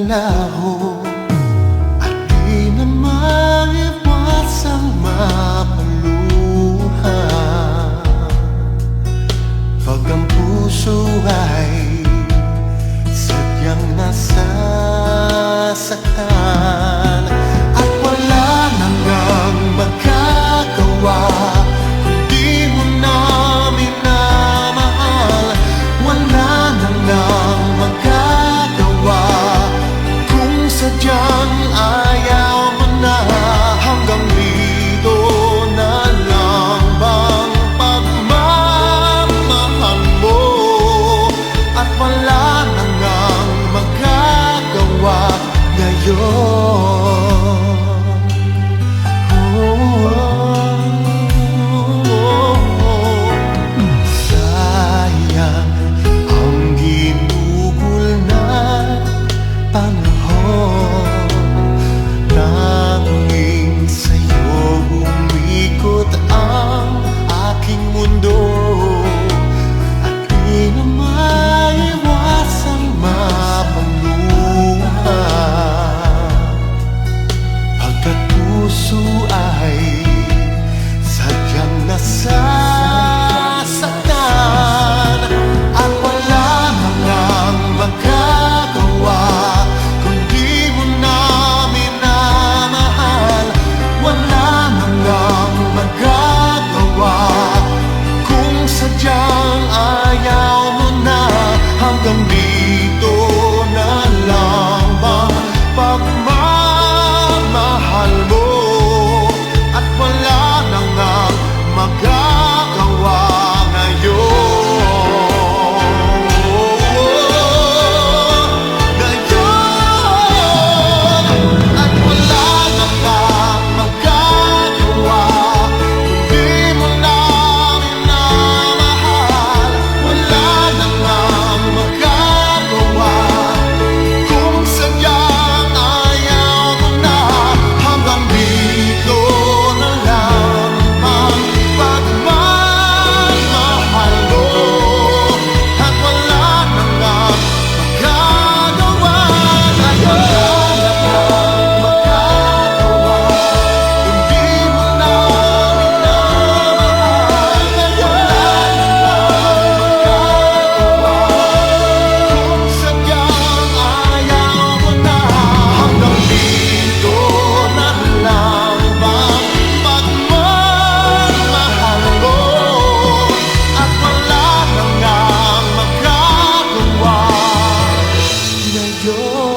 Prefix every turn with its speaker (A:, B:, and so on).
A: naglaho at di na maiwasang mapaluha pag ang puso ay sadyang nasasaktan at wala nang ang magagawa. Di mo na minamahal, wala nang ang magagawa. Kung sadyang ayaw mo na, hanggang dito na lang bang pagmamahal mo? At wala nang ang magagawa ngayon. Sayang ang ginugol na panahon, tanging sa'yo umikot ang aking mundo at di na maiwasang mapaluha pagkat puso ay sadyang nasasaktan at wala nang ang magagawa. Kung di mo na minamahal, wala nang ang magagawa. Kung sadyang ayaw mo na, hanggang dito na lang bang pagmamahal mo? At wala nang ang magagawa ngayon. At wala nang ang magagawa. Kung di mo na minamahal, wala nang ang magagawa. Kung sadyang ayaw mo na, hanggang dito na lang ang pagmamahal mo. At wala nang ang magagawa ngayon. Kung di mo na minamahal, wala nang ang magagawa. Kung sadyang ayaw mo na, hanggang dito na lang bang pagmamahal mo? At wala nang ang magagawa ngayon.